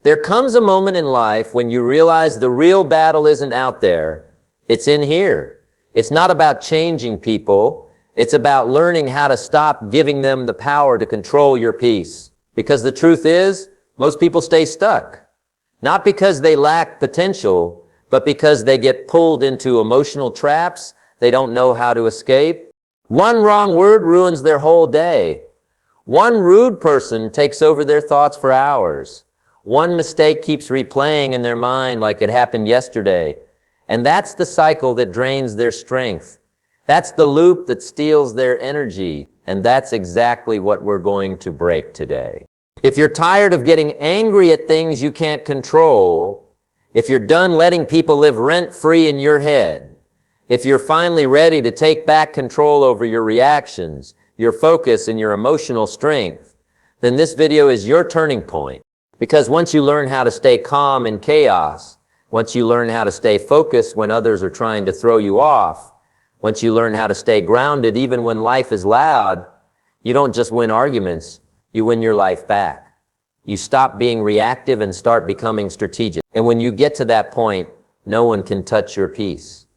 There comes a moment in life when you realize the real battle isn't out there, it's in here. It's not about changing people, it's about learning how to stop giving them the power to control your peace. Because the truth is, most people stay stuck. Not because they lack potential, but because they get pulled into emotional traps they don't know how to escape. One wrong word ruins their whole day. One rude person takes over their thoughts for hours. One mistake keeps replaying in their mind like it happened yesterday. And that's the cycle that drains their strength. That's the loop that steals their energy. And that's exactly what we're going to break today. If you're tired of getting angry at things you can't control, if you're done letting people live rent-free in your head, if you're finally ready to take back control over your reactions, your focus, and your emotional strength, then this video is your turning point. Because once you learn how to stay calm in chaos, once you learn how to stay focused when others are trying to throw you off, once you learn how to stay grounded even when life is loud, you don't just win arguments, you win your life back. You stop being reactive and start becoming strategic. And when you get to that point, no one can touch your peace.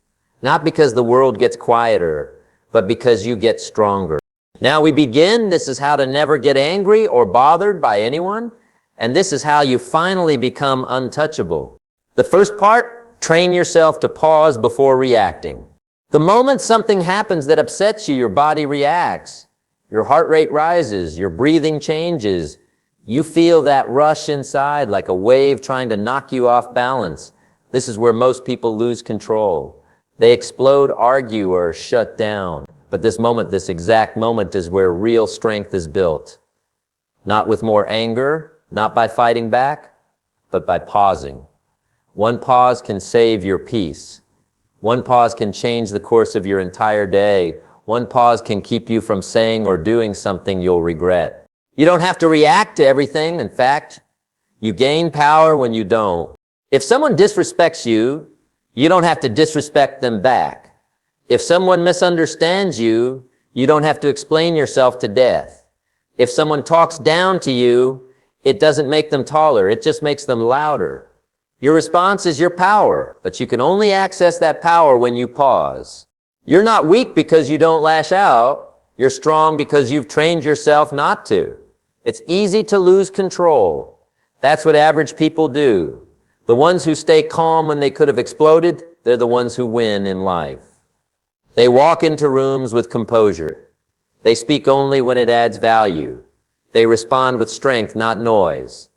Not because the world gets quieter, but because you get stronger. Now we begin. This is how to never get angry or bothered by anyone. And this is how you finally become untouchable. The first part, train yourself to pause before reacting. The moment something happens that upsets you, your body reacts. Your heart rate rises, your breathing changes. You feel that rush inside like a wave trying to knock you off balance. This is where most people lose control. They explode, argue, or shut down. But this moment, this exact moment, is where real strength is built. Not with more anger, not by fighting back, but by pausing. One pause can save your peace. One pause can change the course of your entire day. One pause can keep you from saying or doing something you'll regret. You don't have to react to everything. In fact, you gain power when you don't. If someone disrespects you, you don't have to disrespect them back. If someone misunderstands you, you don't have to explain yourself to death. If someone talks down to you, it doesn't make them taller, it just makes them louder. Your response is your power, but you can only access that power when you pause. You're not weak because you don't lash out. You're strong because you've trained yourself not to. It's easy to lose control. That's what average people do. The ones who stay calm when they could have exploded, they're the ones who win in life. They walk into rooms with composure. They speak only when it adds value. They respond with strength, not noise.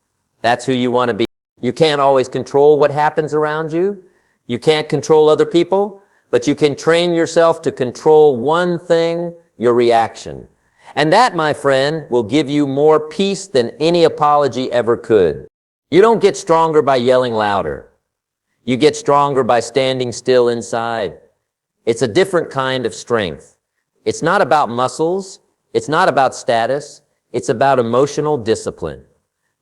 That's who you want to be. You can't always control what happens around you. You can't control other people, but you can train yourself to control one thing, your reaction. And that, my friend, will give you more peace than any apology ever could. You don't get stronger by yelling louder. You get stronger by standing still inside. It's a different kind of strength. It's not about muscles. It's not about status. It's about emotional discipline.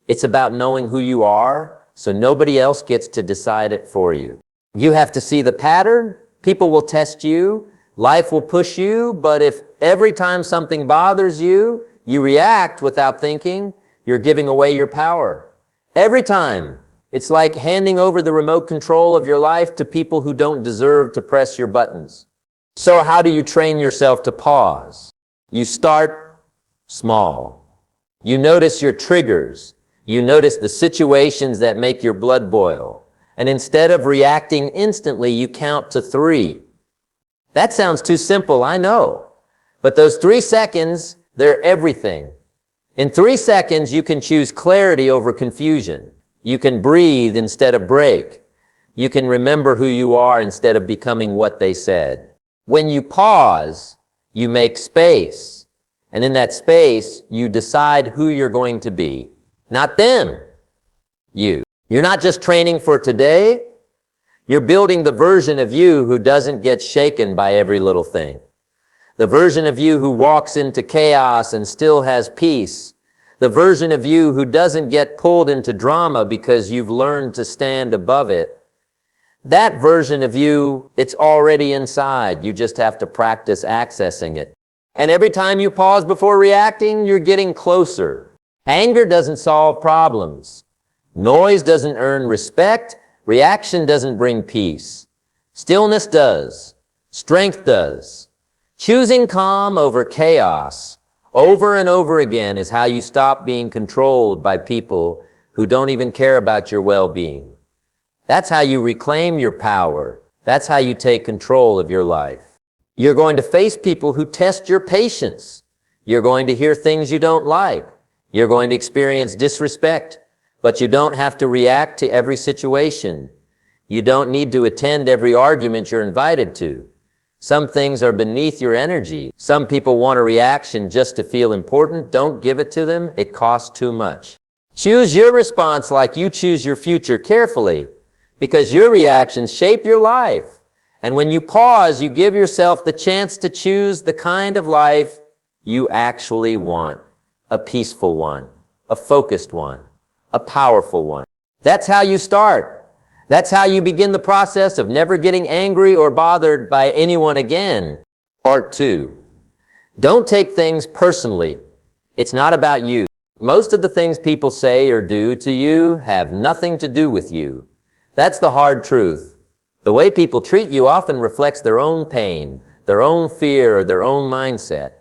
It's about knowing who you are, so nobody else gets to decide it for you. You have to see the pattern. People will test you. Life will push you. But if every time something bothers you, you react without thinking, you're giving away your power. Every time. It's like handing over the remote control of your life to people who don't deserve to press your buttons. So how do you train yourself to pause? You start small. You notice your triggers. You notice the situations that make your blood boil. And instead of reacting instantly, you count to 3. That sounds too simple, I know. But those 3 seconds, they're everything. In 3 seconds, you can choose clarity over confusion. You can breathe instead of break. You can remember who you are instead of becoming what they said. When you pause, you make space. And in that space, you decide who you're going to be. Not them. You. You're not just training for today. You're building the version of you who doesn't get shaken by every little thing. The version of you who walks into chaos and still has peace. The version of you who doesn't get pulled into drama because you've learned to stand above it. That version of you, it's already inside. You just have to practice accessing it. And every time you pause before reacting, you're getting closer. Anger doesn't solve problems. Noise doesn't earn respect. Reaction doesn't bring peace. Stillness does. Strength does. Choosing calm over chaos over and over again is how you stop being controlled by people who don't even care about your well-being. That's how you reclaim your power. That's how you take control of your life. You're going to face people who test your patience. You're going to hear things you don't like. You're going to experience disrespect, but you don't have to react to every situation. You don't need to attend every argument you're invited to. Some things are beneath your energy. Some people want a reaction just to feel important. Don't give it to them. It costs too much. Choose your response like you choose your future carefully, because your reactions shape your life. And when you pause, you give yourself the chance to choose the kind of life you actually want. A peaceful one, a focused one, a powerful one. That's how you start. That's how you begin the process of never getting angry or bothered by anyone again. Part 2. Don't take things personally. It's not about you. Most of the things people say or do to you have nothing to do with you. That's the hard truth. The way people treat you often reflects their own pain, their own fear, or their own mindset.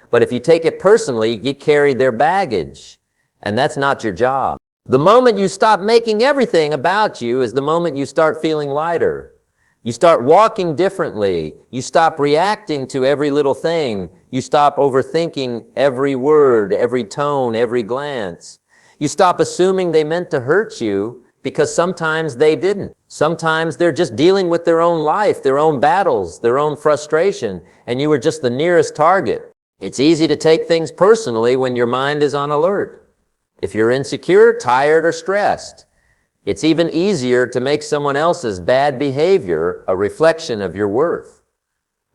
But if you take it personally, you carry their baggage, and that's not your job. The moment you stop making everything about you is the moment you start feeling lighter. You start walking differently. You stop reacting to every little thing. You stop overthinking every word, every tone, every glance. You stop assuming they meant to hurt you, because sometimes they didn't. Sometimes they're just dealing with their own life, their own battles, their own frustration, and you were just the nearest target. It's easy to take things personally when your mind is on alert. If you're insecure, tired, or stressed, it's even easier to make someone else's bad behavior a reflection of your worth.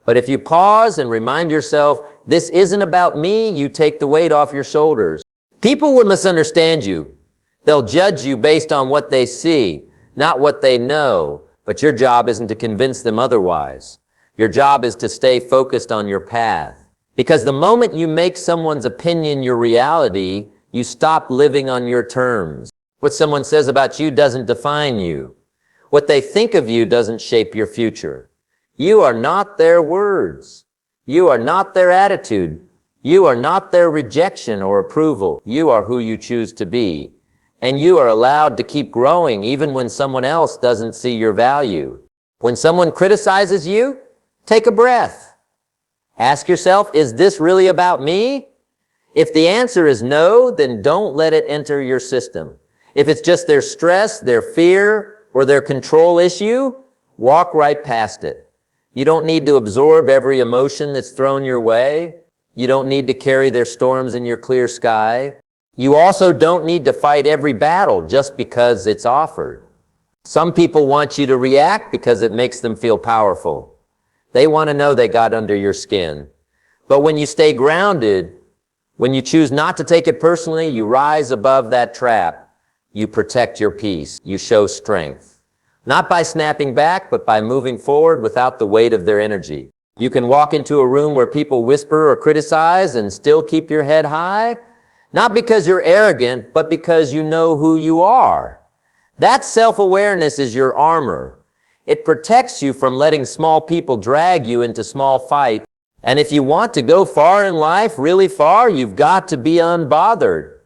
But if you pause and remind yourself, this isn't about me, you take the weight off your shoulders. People will misunderstand you. They'll judge you based on what they see, not what they know. But your job isn't to convince them otherwise. Your job is to stay focused on your path. Because the moment you make someone's opinion your reality, you stop living on your terms. What someone says about you doesn't define you. What they think of you doesn't shape your future. You are not their words. You are not their attitude. You are not their rejection or approval. You are who you choose to be. And you are allowed to keep growing even when someone else doesn't see your value. When someone criticizes you, take a breath. Ask yourself, is this really about me? If the answer is no, then don't let it enter your system. If it's just their stress, their fear, or their control issue, walk right past it. You don't need to absorb every emotion that's thrown your way. You don't need to carry their storms in your clear sky. You also don't need to fight every battle just because it's offered. Some people want you to react because it makes them feel powerful. They want to know they got under your skin. But when you stay grounded, when you choose not to take it personally, you rise above that trap. You protect your peace. You show strength. Not by snapping back, but by moving forward without the weight of their energy. You can walk into a room where people whisper or criticize and still keep your head high. Not because you're arrogant, but because you know who you are. That self-awareness is your armor. It protects you from letting small people drag you into small fights. And if you want to go far in life, really far, you've got to be unbothered.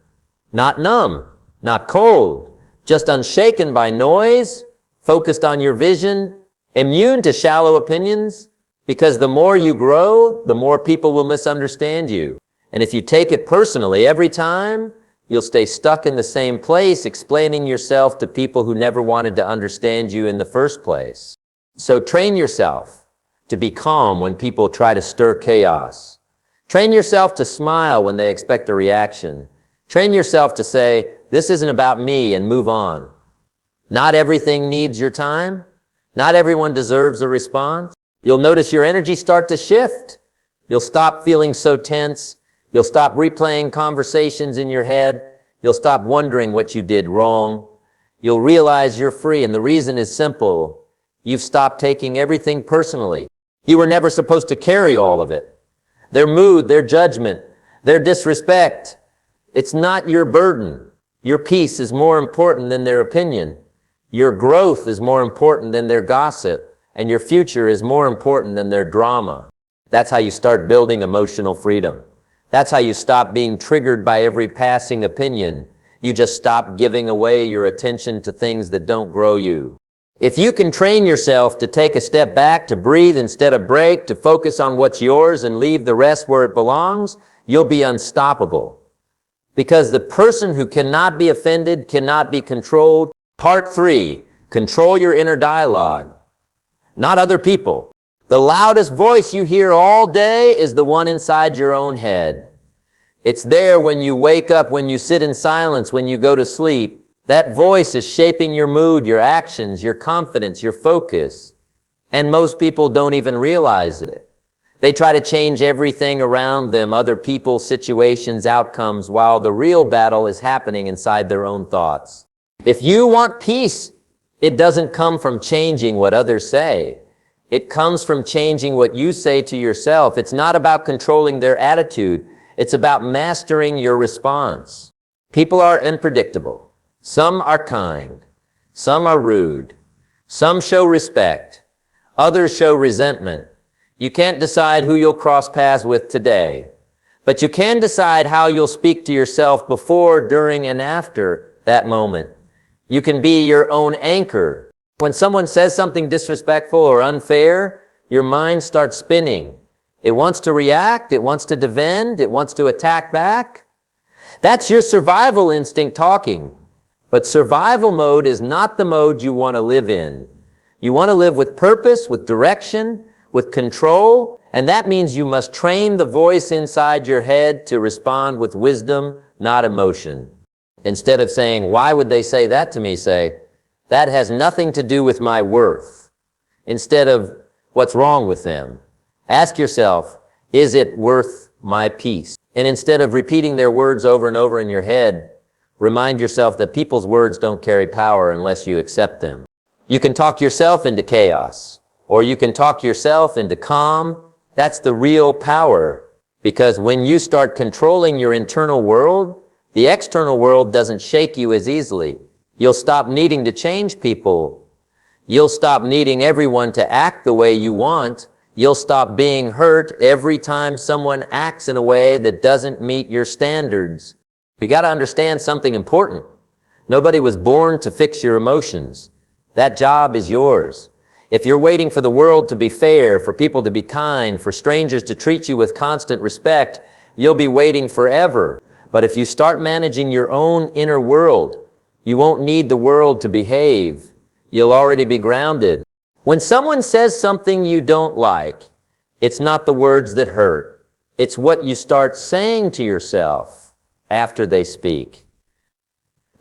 Not numb, not cold, just unshaken by noise, focused on your vision, immune to shallow opinions. Because the more you grow, the more people will misunderstand you. And if you take it personally every time, you'll stay stuck in the same place, explaining yourself to people who never wanted to understand you in the first place. So train yourself to be calm when people try to stir chaos. Train yourself to smile when they expect a reaction. Train yourself to say, this isn't about me, and move on. Not everything needs your time. Not everyone deserves a response. You'll notice your energy start to shift. You'll stop feeling so tense. You'll stop replaying conversations in your head. You'll stop wondering what you did wrong. You'll realize you're free, and the reason is simple. You've stopped taking everything personally. You were never supposed to carry all of it. Their mood, their judgment, their disrespect. It's not your burden. Your peace is more important than their opinion. Your growth is more important than their gossip. And your future is more important than their drama. That's how you start building emotional freedom. That's how you stop being triggered by every passing opinion. You just stop giving away your attention to things that don't grow you. If you can train yourself to take a step back, to breathe instead of break, to focus on what's yours and leave the rest where it belongs, you'll be unstoppable. Because the person who cannot be offended cannot be controlled. Part 3, control your inner dialogue, not other people. The loudest voice you hear all day is the one inside your own head. It's there when you wake up, when you sit in silence, when you go to sleep. That voice is shaping your mood, your actions, your confidence, your focus. And most people don't even realize it. They try to change everything around them, other people, situations, outcomes, while the real battle is happening inside their own thoughts. If you want peace, it doesn't come from changing what others say. It comes from changing what you say to yourself. It's not about controlling their attitude. It's about mastering your response. People are unpredictable. Some are kind. Some are rude. Some show respect. Others show resentment. You can't decide who you'll cross paths with today, but you can decide how you'll speak to yourself before, during, and after that moment. You can be your own anchor. When someone says something disrespectful or unfair, your mind starts spinning. It wants to react, it wants to defend, it wants to attack back. That's your survival instinct talking. But survival mode is not the mode you want to live in. You want to live with purpose, with direction, with control, and that means you must train the voice inside your head to respond with wisdom, not emotion. Instead of saying, "Why would they say that to me?" say, "That has nothing to do with my worth." Instead of, "What's wrong with them?" ask yourself, "Is it worth my peace?" And instead of repeating their words over and over in your head, remind yourself that people's words don't carry power unless you accept them. You can talk yourself into chaos, or you can talk yourself into calm. That's the real power. Because when you start controlling your internal world, the external world doesn't shake you as easily. You'll stop needing to change people. You'll stop needing everyone to act the way you want. You'll stop being hurt every time someone acts in a way that doesn't meet your standards. You got to understand something important. Nobody was born to fix your emotions. That job is yours. If you're waiting for the world to be fair, for people to be kind, for strangers to treat you with constant respect, you'll be waiting forever. But if you start managing your own inner world, you won't need the world to behave. You'll already be grounded. When someone says something you don't like, it's not the words that hurt. It's what you start saying to yourself after they speak.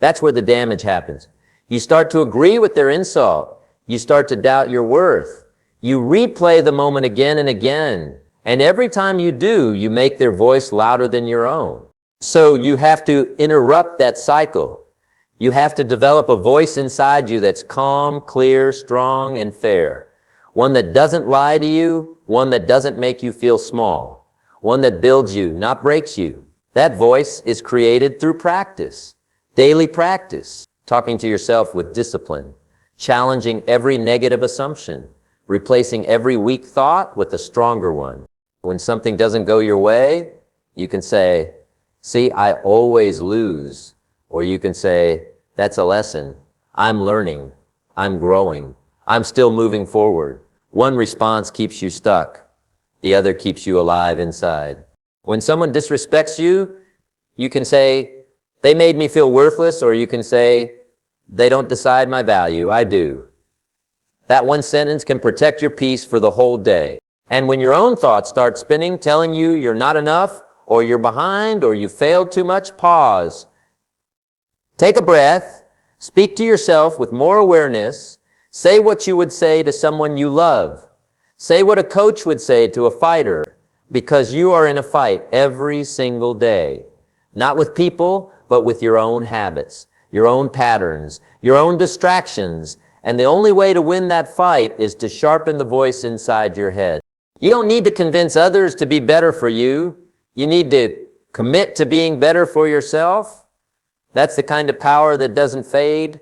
That's where the damage happens. You start to agree with their insult. You start to doubt your worth. You replay the moment again and again. And every time you do, you make their voice louder than your own. So you have to interrupt that cycle. You have to develop a voice inside you that's calm, clear, strong, and fair. One that doesn't lie to you, one that doesn't make you feel small, one that builds you, not breaks you. That voice is created through practice, daily practice, talking to yourself with discipline, challenging every negative assumption, replacing every weak thought with a stronger one. When something doesn't go your way, you can say, "See, I always lose." Or you can say, "That's a lesson. I'm learning. I'm growing. I'm still moving forward." One response keeps you stuck. The other keeps you alive inside. When someone disrespects you, you can say, "They made me feel worthless," or you can say, "They don't decide my value. I do." That one sentence can protect your peace for the whole day. And when your own thoughts start spinning, telling you you're not enough, or you're behind, or you failed too much, pause. Take a breath. Speak to yourself with more awareness. Say what you would say to someone you love. Say what a coach would say to a fighter, because you are in a fight every single day. Not with people, but with your own habits, your own patterns, your own distractions. And the only way to win that fight is to sharpen the voice inside your head. You don't need to convince others to be better for you. You need to commit to being better for yourself. That's the kind of power that doesn't fade.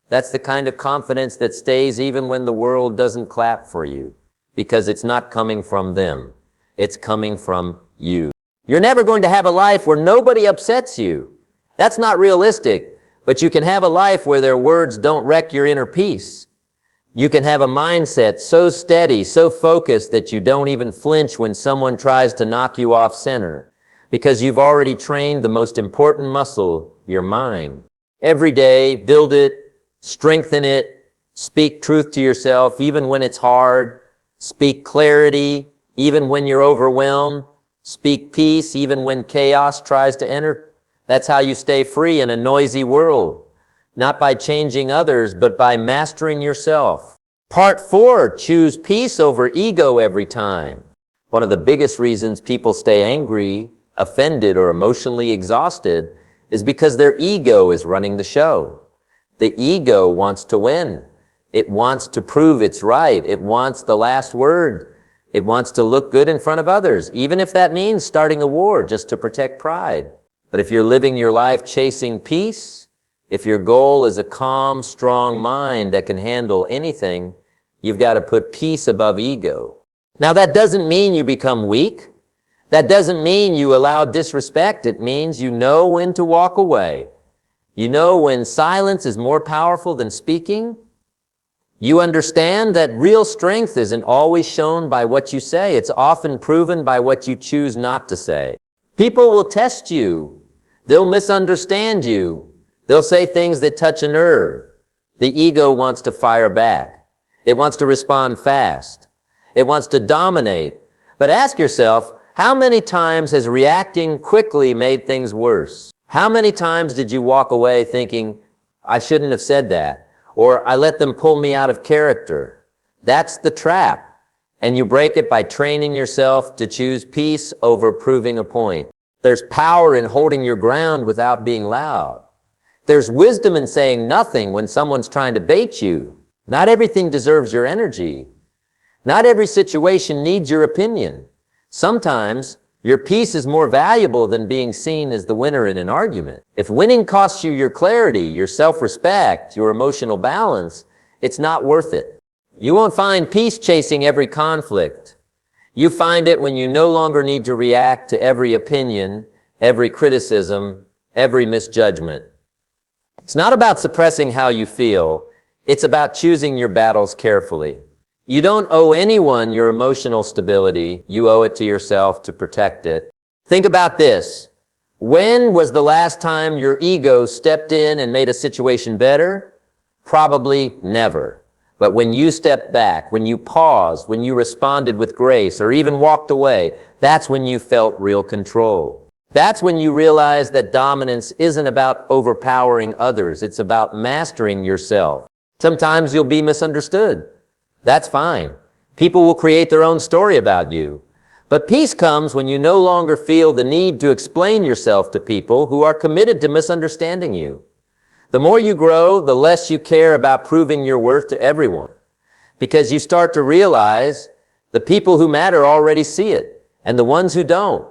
That's the kind of confidence that stays even when the world doesn't clap for you, because it's not coming from them. It's coming from you. You're never going to have a life where nobody upsets you. That's not realistic, but you can have a life where their words don't wreck your inner peace. You can have a mindset so steady, so focused that you don't even flinch when someone tries to knock you off center, because you've already trained the most important muscle, your mind. Every day, build it, strengthen it, speak truth to yourself even when it's hard, speak clarity even when you're overwhelmed, speak peace even when chaos tries to enter. That's how you stay free in a noisy world. Not by changing others, but by mastering yourself. Part 4, choose peace over ego every time. One of the biggest reasons people stay angry, offended, or emotionally exhausted is because their ego is running the show. The ego wants to win. It wants to prove it's right. It wants the last word. It wants to look good in front of others, even if that means starting a war just to protect pride. But if you're living your life chasing peace, if your goal is a calm, strong mind that can handle anything, you've got to put peace above ego. Now, that doesn't mean you become weak. That doesn't mean you allow disrespect. It means you know when to walk away. You know when silence is more powerful than speaking. You understand that real strength isn't always shown by what you say. It's often proven by what you choose not to say. People will test you. They'll misunderstand you. They'll say things that touch a nerve. The ego wants to fire back. It wants to respond fast. It wants to dominate. But ask yourself, how many times has reacting quickly made things worse? How many times did you walk away thinking, I shouldn't have said that, or I let them pull me out of character? That's the trap. And you break it by training yourself to choose peace over proving a point. There's power in holding your ground without being loud. There's wisdom in saying nothing when someone's trying to bait you. Not everything deserves your energy. Not every situation needs your opinion. Sometimes your peace is more valuable than being seen as the winner in an argument. If winning costs you your clarity, your self-respect, your emotional balance, it's not worth it. You won't find peace chasing every conflict. You find it when you no longer need to react to every opinion, every criticism, every misjudgment. It's not about suppressing how you feel. It's about choosing your battles carefully. You don't owe anyone your emotional stability. You owe it to yourself to protect it. Think about this. When was the last time your ego stepped in and made a situation better? Probably never. But when you stepped back, when you paused, when you responded with grace, or even walked away, that's when you felt real control. That's when you realized that dominance isn't about overpowering others. It's about mastering yourself. Sometimes you'll be misunderstood. That's fine. People will create their own story about you. But peace comes when you no longer feel the need to explain yourself to people who are committed to misunderstanding you. The more you grow, the less you care about proving your worth to everyone, because you start to realize the people who matter already see it, and the ones who don't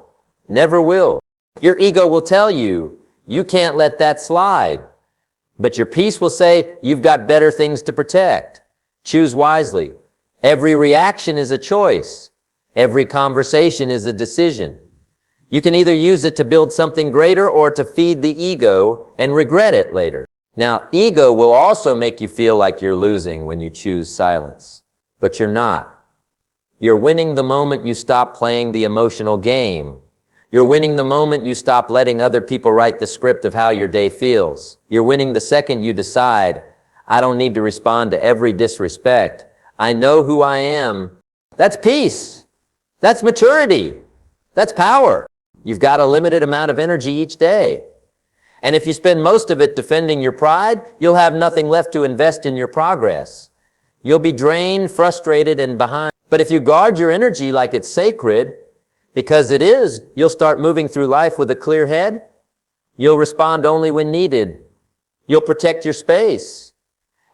never will. Your ego will tell you, you can't let that slide. But your peace will say, you've got better things to protect. Choose wisely. Every reaction is a choice. Every conversation is a decision. You can either use it to build something greater or to feed the ego and regret it later. Now, ego will also make you feel like you're losing when you choose silence. But you're not. You're winning the moment you stop playing the emotional game. You're winning the moment you stop letting other people write the script of how your day feels. You're winning the second you decide, I don't need to respond to every disrespect. I know who I am. That's peace. That's maturity. That's power. You've got a limited amount of energy each day. And if you spend most of it defending your pride, you'll have nothing left to invest in your progress. You'll be drained, frustrated, and behind. But if you guard your energy like it's sacred, because it is, you'll start moving through life with a clear head. You'll respond only when needed. You'll protect your space.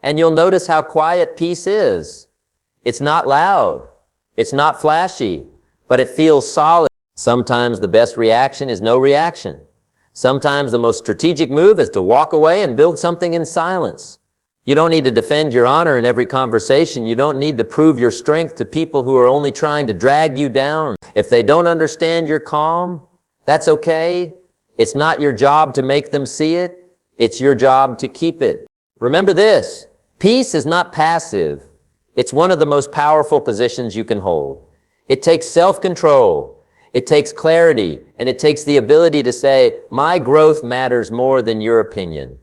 And you'll notice how quiet peace is. It's not loud. It's not flashy, but it feels solid. Sometimes the best reaction is no reaction. Sometimes the most strategic move is to walk away and build something in silence. You don't need to defend your honor in every conversation. You don't need to prove your strength to people who are only trying to drag you down. If they don't understand your calm, that's okay. It's not your job to make them see it. It's your job to keep it. Remember this, peace is not passive. It's one of the most powerful positions you can hold. It takes self-control. It takes clarity, and it takes the ability to say, my growth matters more than your opinion.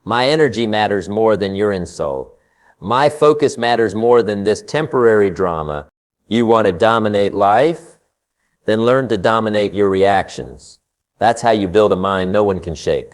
My energy matters more than your insult. My focus matters more than this temporary drama. You want to dominate life? Then learn to dominate your reactions. That's how you build a mind no one can shake.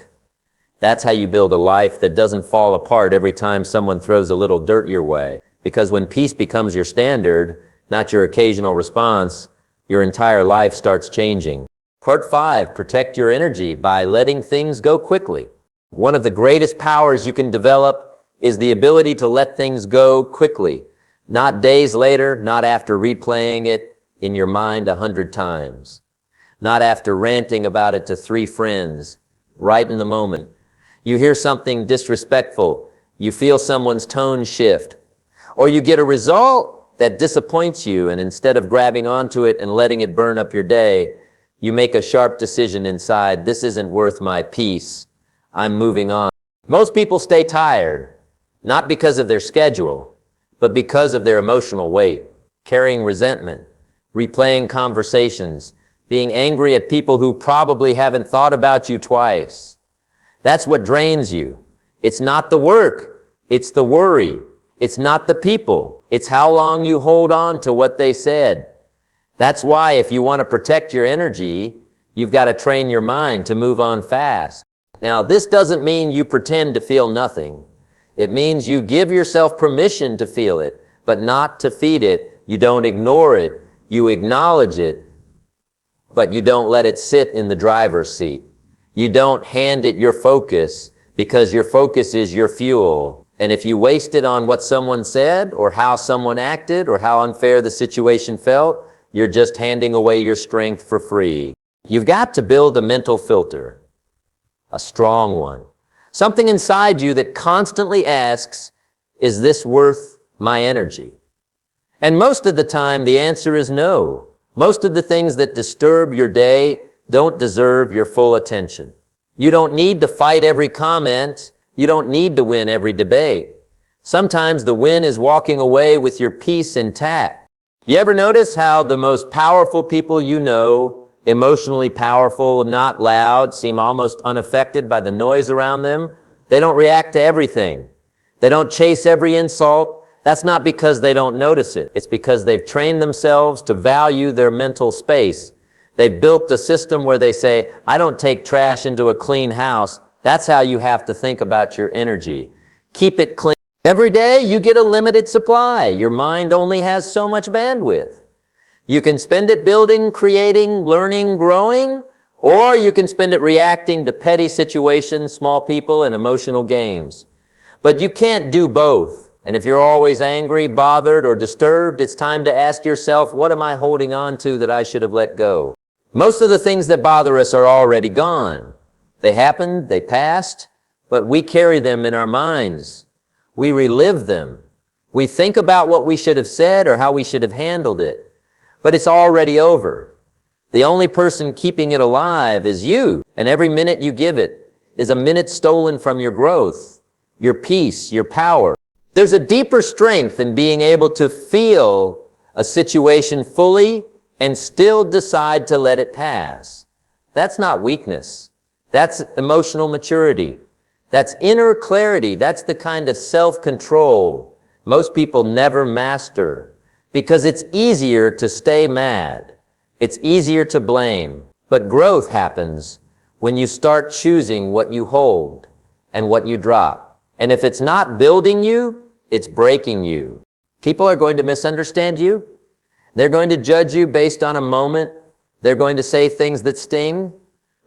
That's how you build a life that doesn't fall apart every time someone throws a little dirt your way. Because when peace becomes your standard, not your occasional response, your entire life starts changing. Part 5, protect your energy by letting things go quickly. One of the greatest powers you can develop is the ability to let things go quickly. Not days later, not after replaying it in your mind 100 times. Not after ranting about it to 3 friends, right in the moment. You hear something disrespectful, you feel someone's tone shift, or you get a result that disappoints you, and instead of grabbing onto it and letting it burn up your day, you make a sharp decision inside, this isn't worth my peace. I'm moving on. Most people stay tired, not because of their schedule, but because of their emotional weight, carrying resentment, replaying conversations, being angry at people who probably haven't thought about you twice. That's what drains you. It's not the work, it's the worry. It's not the people, it's how long you hold on to what they said. That's why if you want to protect your energy, you've got to train your mind to move on fast. Now, this doesn't mean you pretend to feel nothing. It means you give yourself permission to feel it, but not to feed it. You don't ignore it, you acknowledge it, but you don't let it sit in the driver's seat. You don't hand it your focus, because your focus is your fuel. And if you waste it on what someone said, or how someone acted, or how unfair the situation felt, you're just handing away your strength for free. You've got to build a mental filter, a strong one. Something inside you that constantly asks, is this worth my energy? And most of the time, the answer is no. Most of the things that disturb your day don't deserve your full attention. You don't need to fight every comment. You don't need to win every debate. Sometimes the win is walking away with your peace intact. You ever notice how the most powerful people you know, emotionally powerful, not loud, seem almost unaffected by the noise around them? They don't react to everything. They don't chase every insult. That's not because they don't notice it. It's because they've trained themselves to value their mental space. They've built a system where they say, I don't take trash into a clean house. That's how you have to think about your energy. Keep it clean. Every day you get a limited supply. Your mind only has so much bandwidth. You can spend it building, creating, learning, growing, or you can spend it reacting to petty situations, small people, and emotional games. But you can't do both. And if you're always angry, bothered, or disturbed, it's time to ask yourself, what am I holding on to that I should have let go? Most of the things that bother us are already gone. They happened, they passed, but we carry them in our minds. We relive them. We think about what we should have said or how we should have handled it. But it's already over. The only person keeping it alive is you, and every minute you give it is a minute stolen from your growth, your peace, your power. There's a deeper strength in being able to feel a situation fully and still decide to let it pass. That's not weakness. That's emotional maturity. That's inner clarity. That's the kind of self-control most people never master, because it's easier to stay mad. It's easier to blame. But growth happens when you start choosing what you hold and what you drop. And if it's not building you, it's breaking you. People are going to misunderstand you. They're going to judge you based on a moment. They're going to say things that sting.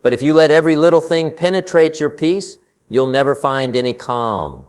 But if you let every little thing penetrate your peace, you'll never find any calm.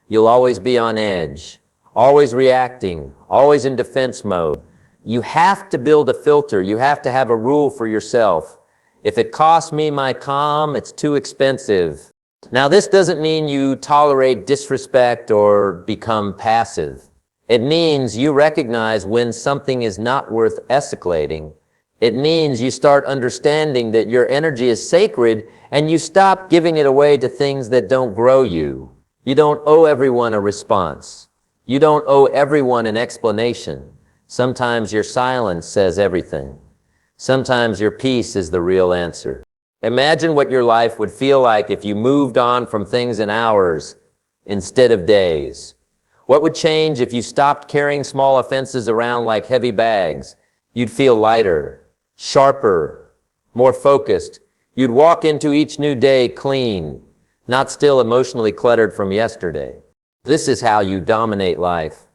You'll always be on edge, always reacting, always in defense mode. You have to build a filter. You have to have a rule for yourself. If it costs me my calm, it's too expensive. Now, this doesn't mean you tolerate disrespect or become passive. It means you recognize when something is not worth escalating. It means you start understanding that your energy is sacred and you stop giving it away to things that don't grow you. You don't owe everyone a response. You don't owe everyone an explanation. Sometimes your silence says everything. Sometimes your peace is the real answer. Imagine what your life would feel like if you moved on from things in hours instead of days. What would change if you stopped carrying small offenses around like heavy bags? You'd feel lighter, sharper, more focused. You'd walk into each new day clean, not still emotionally cluttered from yesterday. This is how you dominate life.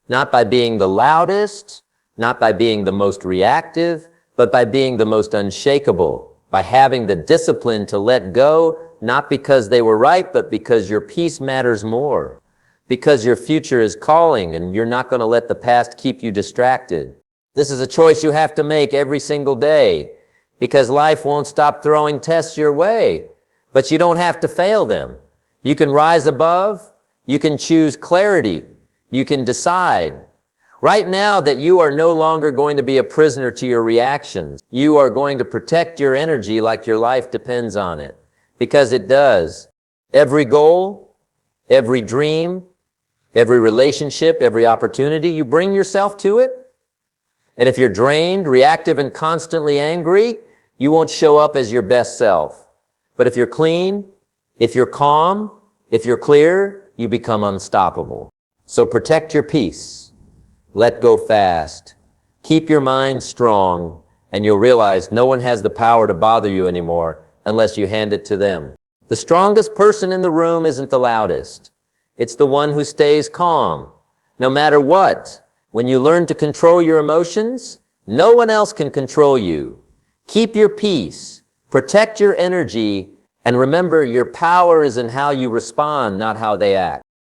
Not by being the loudest, not by being the most reactive, but by being the most unshakable, by having the discipline to let go, not because they were right, but because your peace matters more, because your future is calling and you're not going to let the past keep you distracted. This is a choice you have to make every single day, because life won't stop throwing tests your way, but you don't have to fail them. You can rise above, you can choose clarity, you can decide. Right now that you are no longer going to be a prisoner to your reactions. You are going to protect your energy like your life depends on it, because it does. Every goal, every dream, every relationship, every opportunity, you bring yourself to it. And if you're drained, reactive, and constantly angry, you won't show up as your best self. But if you're clean, if you're calm, if you're clear, you become unstoppable. So protect your peace. Let go fast. Keep your mind strong, and you'll realize no one has the power to bother you anymore unless you hand it to them. The strongest person in the room isn't the loudest. It's the one who stays calm, no matter what. When you learn to control your emotions, no one else can control you. Keep your peace, protect your energy, and remember your power is in how you respond, not how they act.